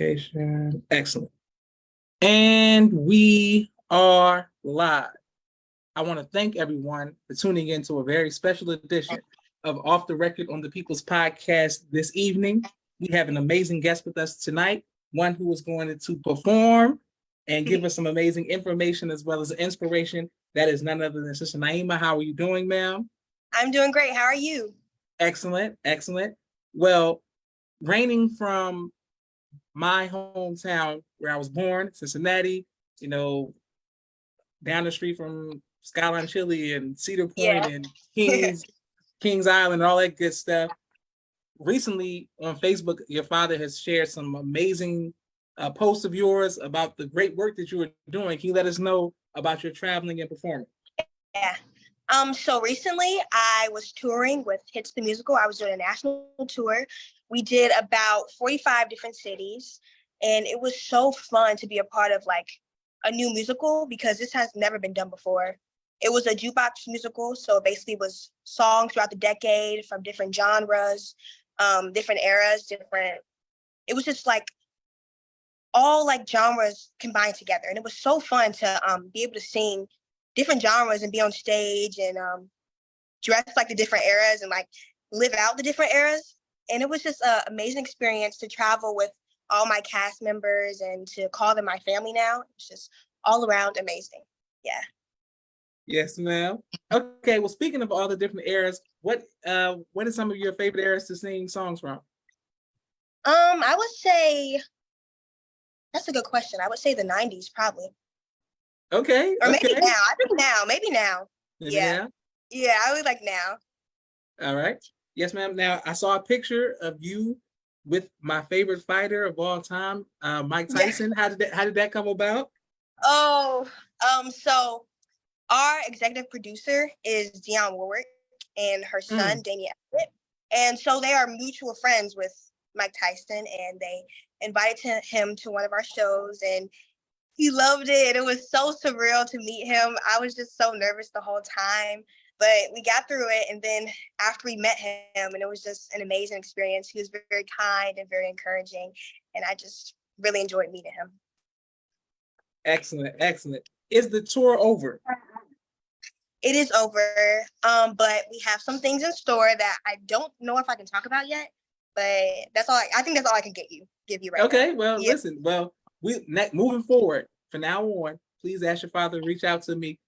Verification. Excellent. And we are live. I want to thank everyone for tuning in to a very special edition of Off the Record on the People's Podcast this evening. We have an amazing guest with us tonight, one who is going to perform and give us some amazing information as well as inspiration. That is none other than Sis Naeemah. How are you doing, ma'am? I'm doing great. How are you? Excellent, excellent. Well, reigning from my hometown where I was born, Cincinnati, down the street from Skyline Chili and Cedar Point and Kings Island and all that good stuff. Recently on Facebook, your father has shared some amazing posts of yours about the great work that you were doing. Can you let us know about your traveling and performing? Yeah. So recently I was touring with Hits the Musical. I was doing a national tour. We did about 45 different cities, and it was so fun to be a part of like a new musical because this has never been done before. It was a jukebox musical, so it basically was songs throughout the decade from different genres, different eras, it was just like all like genres combined together. And it was so fun to be able to sing different genres and be on stage and dress like the different eras and like live out the different eras. And it was just an amazing experience to travel with all my cast members and to call them my family now. It's just all around amazing. Yeah. Yes, ma'am. Okay, well, speaking of all the different eras, what are some of your favorite eras to sing songs from? I would say, that's a good question. I would say the 90s probably. Okay. Or okay. maybe now. I think now. Maybe now. Maybe yeah. Now? Yeah, I would like now. All right. Yes, ma'am. Now, I saw a picture of you with my favorite fighter of all time, Mike Tyson. Yeah. How did that come about? Oh, so our executive producer is Dionne Warwick and her son, Danny Everett. And so they are mutual friends with Mike Tyson, and they invited him to one of our shows, and he loved it. It was so surreal to meet him. I was just so nervous the whole time, but we got through it. And then after we met him, and it was just an amazing experience. He was very kind and very encouraging, and I just really enjoyed meeting him. Excellent, excellent. Is the tour over? It is over, but we have some things in store that I don't know if I can talk about yet, but that's all. I think that's all I can give you right now. Okay, well, yep. Listen, well, moving forward, from now on, please ask your father to reach out to me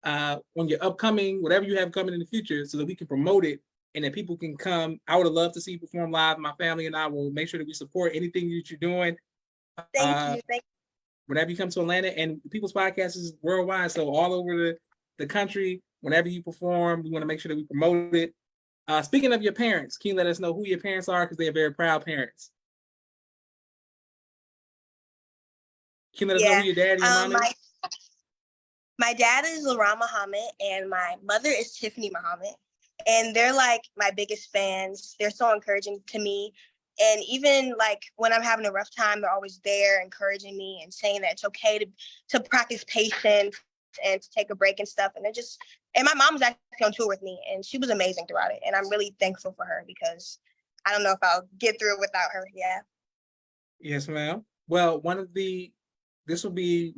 on your upcoming, whatever you have coming in the future, so that we can promote it and that people can come. I would have loved to see you perform live. My family and I will make sure that we support anything that you're doing. Thank you. Whenever you come to Atlanta, and People's Podcast is worldwide, so all over the country, whenever you perform, we want to make sure that we promote it. Speaking of your parents, can you let us know who your parents are? Because they are very proud parents. Can you let us know who your dad and your mom is? My dad is Laurent Muhammad, and my mother is Tiffany Muhammad. And they're like my biggest fans. They're so encouraging to me. And even like when I'm having a rough time, they're always there encouraging me and saying that it's okay to practice patience and to take a break and stuff. And my mom was actually on tour with me, and she was amazing throughout it. And I'm really thankful for her because I don't know if I'll get through it without her. Yeah. Yes, ma'am. Well, this will be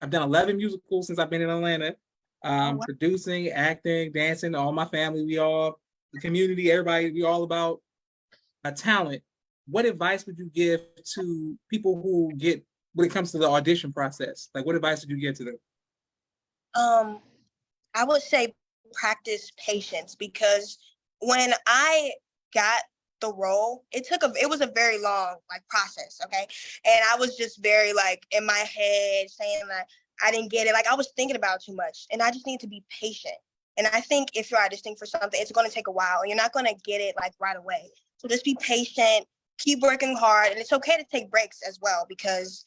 I've done 11 musicals since I've been in Atlanta. Wow. Producing, acting, dancing, all my family, the community, everybody, we all about a talent. What advice would you give to people who when it comes to the audition process? Like, what advice would you give to them? I would say practice patience, because when I got the role, it was a very long like process. Okay. And I was just very like in my head saying that I didn't get it. Like I was thinking about it too much, and I just need to be patient. And I think if you're auditioning for something, it's going to take a while, and you're not going to get it like right away. So just be patient, keep working hard, and it's okay to take breaks as well, because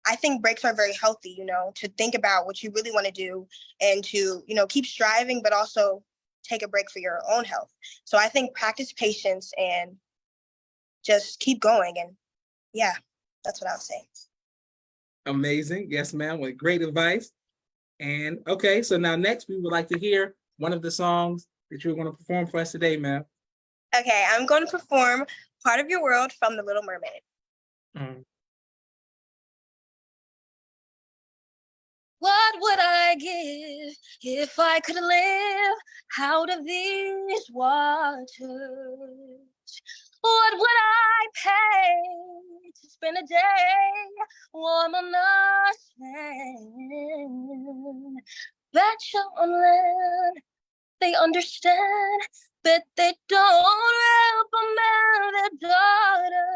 I think breaks are very healthy, to think about what you really want to do and to, keep striving, but also take a break for your own health. So I think practice patience and just keep going. And yeah, that's what I would say. Amazing. Yes, ma'am. With great advice. And okay, so now next we would like to hear one of the songs that you're going to perform for us today, ma'am. Okay, I'm going to perform Part of Your World from The Little Mermaid. Mm. What would I give if I could live out of these waters? What would I pay to spend a day warm on the sand? Betcha on land, they understand that they don't help a man, their daughter.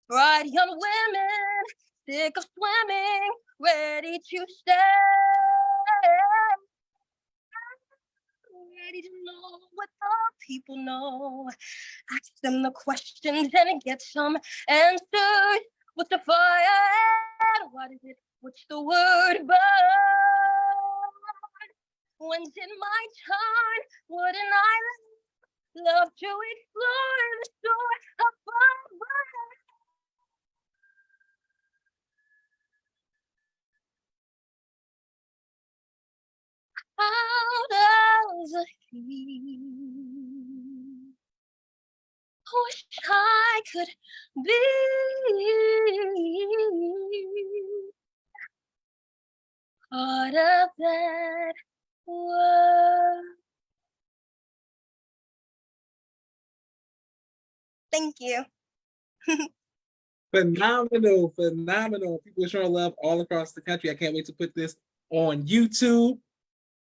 Bright young women, sick of swimming, ready to stay. Ready to know what the people know. Ask them the questions and get some answers. What's the fire and what is it? What's the word? But when's it my turn? Wouldn't I love to explore the shore above? Out of the sea. Wish I could be part of that world. Thank you. Phenomenal, phenomenal. People are showing love all across the country. I can't wait to put this on YouTube.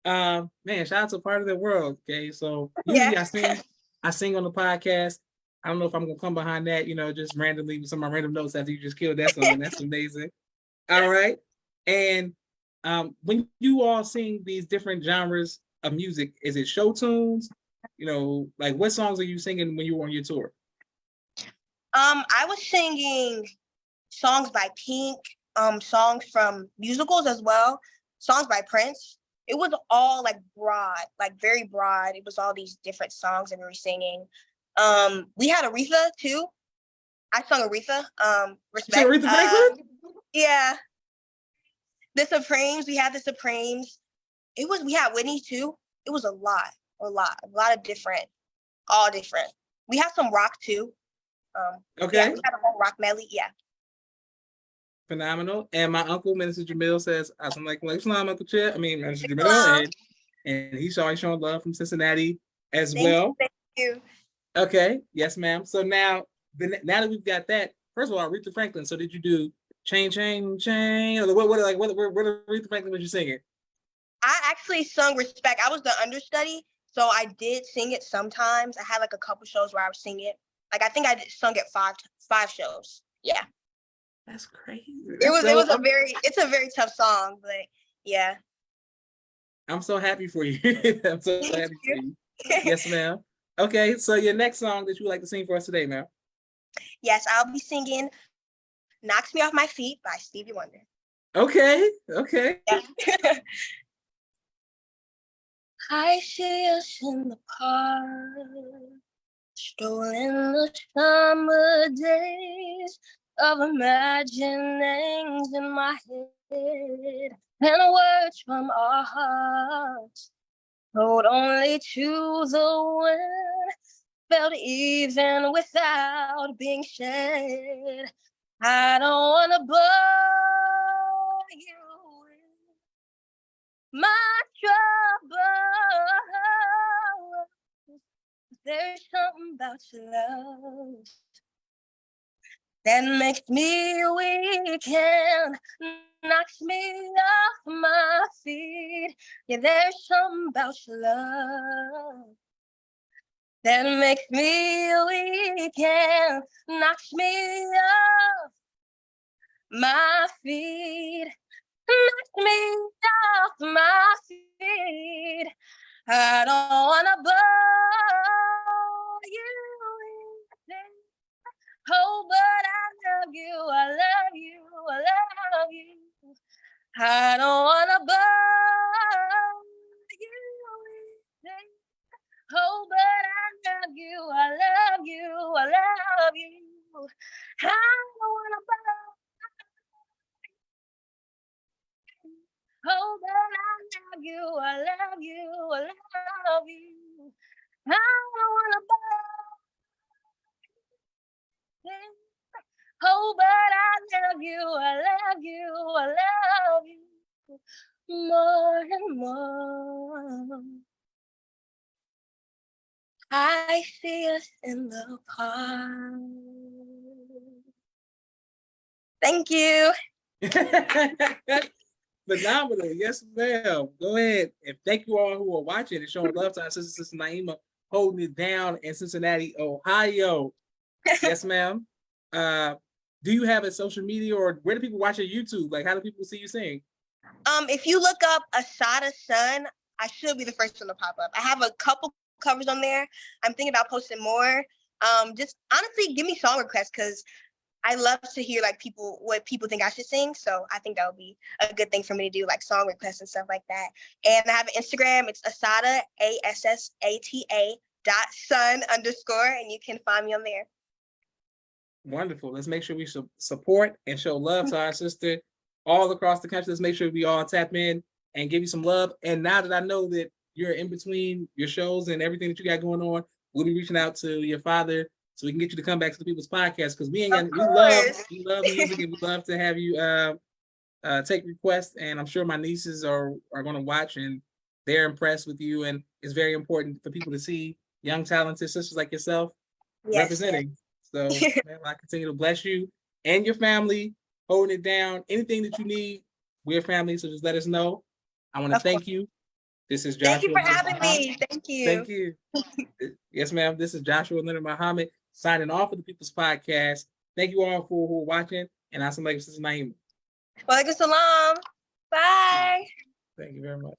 Man, shout out to Part of the World. Okay, so usually I sing on the podcast. I don't know if I'm gonna come behind that, just randomly with some of my random notes after you just killed that song. That's amazing. All right. And when you all sing these different genres of music, is it show tunes? Like what songs are you singing when you were on your tour? I was singing songs by Pink, songs from musicals as well, songs by Prince. It was all like broad, like very broad. It was all these different songs that we were singing. We had Aretha too. I sung Aretha. Respect. So Aretha Franklin? Yeah. The Supremes. We had the Supremes. We had Whitney too. It was a lot of different, all different. We have some rock too. Okay. Yeah, we had a whole rock medley. Yeah. Phenomenal. And my uncle, Minister Jamil, says, I'm like, Islam, Uncle Chip. I mean, Minister Jamil. And he's always showing love from Cincinnati as well. Thank you. Okay. Yes, ma'am. So now that we've got that, first of all, Aretha Franklin. So did you do Chain, Chain, Chain? Or what Aretha Franklin was you singing? I actually sung Respect. I was the understudy, so I did sing it sometimes. I had like a couple shows where I would sing it. Like I think I sung it five shows. Yeah. That's crazy. It's a very tough song, but yeah. I'm so happy for you. I'm so happy for you. Yes, ma'am. Okay, so your next song that you would like to sing for us today, ma'am? Yes, I'll be singing Knocks Me Off My Feet by Stevie Wonder. Okay. Yeah. I see us in the park, strolling the summer days of imaginings in my head, and words from our hearts told only to the wind, felt even without being said. I don't want to bore you with my trouble. There's something about your love that makes me weak and knocks me off my feet. Yeah, there's something about your love that makes me weak and knocks me off my feet. Knocks me off my feet. I don't wanna bore you with it. Oh, but I love you, I love you, I love you. I don't wanna bore you with it. Oh, but I love you, I love you, I love you. I don't wanna bore. Oh, but I love you, I love you, I love you. I don't wanna bore. Oh, but more and more. I see us in the park. Thank you. Phenomenal. Yes, ma'am. Go ahead. And thank you all who are watching and showing love to our sister, Sis Naeemah, holding it down in Cincinnati, Ohio. Yes, ma'am. Do you have a social media, or where do people watch your YouTube? Like, how do people see you sing? If you look up Asada Sun, I should be the first one to pop up. I have a couple covers on there. I'm thinking about posting more. Just honestly, give me song requests because I love to hear like what people think I should sing. So I think that would be a good thing for me to do, like song requests and stuff like that. And I have an Instagram. It's Asada ASSATA.sun_, and you can find me on there. Wonderful. Let's make sure we support and show love to our sister all across the country. Let's make sure we all tap in and give you some love. And now that I know that you're in between your shows and everything that you got going on, we'll be reaching out to your father so we can get you to come back to the People's Podcast, because we love music, and we love to have you take requests. And I'm sure my nieces are going to watch, and they're impressed with you. And it's very important for people to see young talented sisters like yourself representing. So man, I continue to bless you and your family, holding it down. Anything that you need, we're family, so just let us know. I want to thank you. This is Joshua. Thank you for having me. Thank you. Thank you. Yes, ma'am. This is Joshua Leonard Muhammad signing off of the People's Podcast. Thank you all for who are watching, and assalamu alaikum, Sis Naeemah. Walaikum salam. Bye. Thank you very much.